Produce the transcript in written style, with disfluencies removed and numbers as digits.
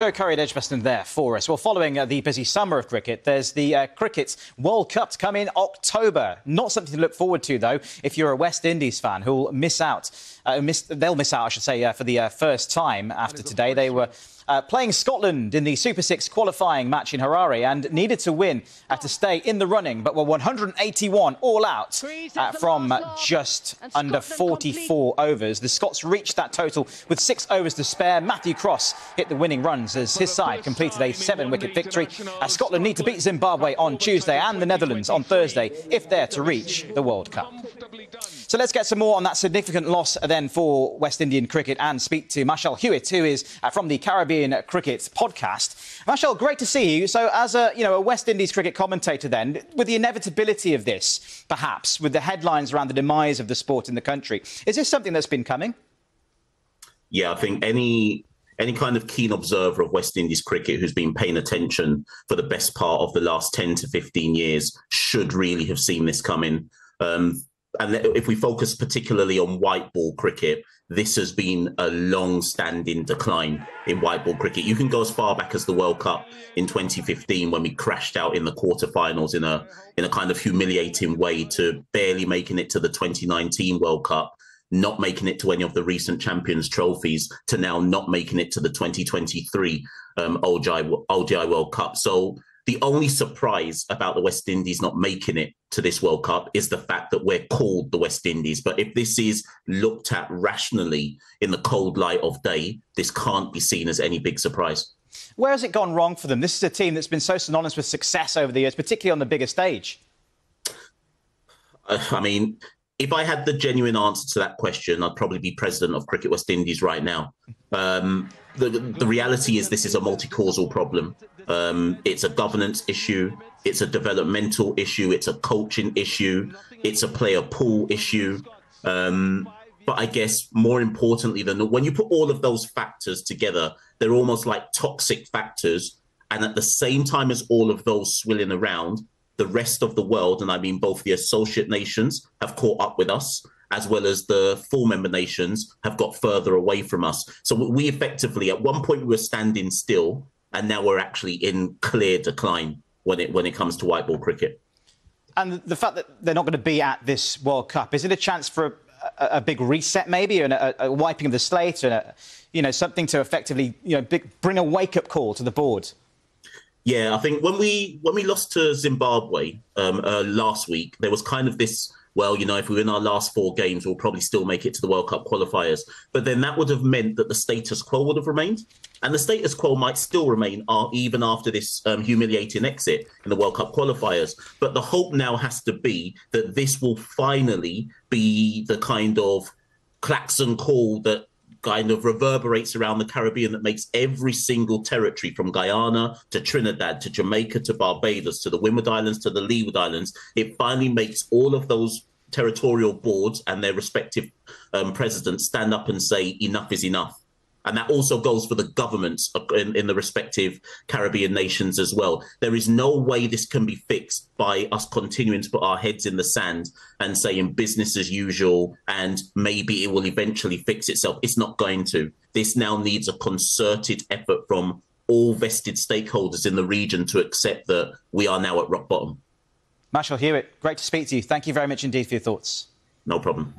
Joe Curry at Edgbaston there for us. Well, following the busy summer of cricket, there's the Cricket World Cup to come in October. Not something to look forward to, though, if you're a West Indies fan who'll miss out. They'll miss out, I should say, for the first time after today. They were playing Scotland in the Super 6 qualifying match in Harare and needed to win to stay in the running, but were 181 all out from just under 44 overs. The Scots reached that total with 6 overs to spare. Matthew Cross hit the winning runs as his side completed a 7-wicket victory. Scotland need to beat Zimbabwe on Tuesday and the Netherlands on Thursday if they're to reach the World Cup. So let's get some more on that significant loss then for West Indian cricket and speak to Machel Hewitt, who is from the Caribbean Cricket podcast. Machel, great to see you. So as a West Indies cricket commentator then, with the inevitability of this, perhaps, with the headlines around the demise of the sport in the country, is this something that's been coming? Yeah, I think any kind of keen observer of West Indies cricket who's been paying attention for the best part of the last 10 to 15 years should really have seen this coming. And if we focus particularly on white ball cricket, this has been a long-standing decline in white ball cricket. You can go as far back as the World Cup in 2015 when we crashed out in the quarterfinals in a kind of humiliating way, to barely making it to the 2019 World Cup, not making it to any of the recent Champions trophies, to now not making it to the 2023 ODI World Cup. So the only surprise about the West Indies not making it to this World Cup is the fact that we're called the West Indies. But if this is looked at rationally in the cold light of day, this can't be seen as any big surprise. Where has it gone wrong for them? This is a team that's been so synonymous with success over the years, particularly on the bigger stage. I mean, if I had the genuine answer to that question, I'd probably be president of Cricket West Indies right now. The reality is this is a multi-causal problem. It's a governance issue. It's a developmental issue. It's a coaching issue. It's a player pool issue. But I guess more importantly than when you put all of those factors together, they're almost like toxic factors. And at the same time as all of those swilling around, the rest of the world, and I mean both the associate nations, have caught up with us, as well as the full member nations have got further away from us. So we effectively, at one point, we were standing still, and now we're actually in clear decline when it comes to white ball cricket. And the fact that they're not going to be at this World Cup, is it a chance for a big reset, maybe, and a wiping of the slate, and something to effectively bring a wake-up call to the board? Yeah, I think when we lost to Zimbabwe last week, there was kind of this, well, if we win our last 4 games, we'll probably still make it to the World Cup qualifiers. But then that would have meant that the status quo would have remained. And the status quo might still remain even after this humiliating exit in the World Cup qualifiers. But the hope now has to be that this will finally be the kind of klaxon call that kind of reverberates around the Caribbean, that makes every single territory from Guyana to Trinidad to Jamaica to Barbados to the Windward Islands to the Leeward Islands. It finally makes all of those territorial boards and their respective presidents stand up and say enough is enough. And that also goes for the governments in the respective Caribbean nations as well. There is no way this can be fixed by us continuing to put our heads in the sand and saying business as usual and maybe it will eventually fix itself. It's not going to. This now needs a concerted effort from all vested stakeholders in the region to accept that we are now at rock bottom. Machel Hewitt, great to speak to you. Thank you very much indeed for your thoughts. No problem.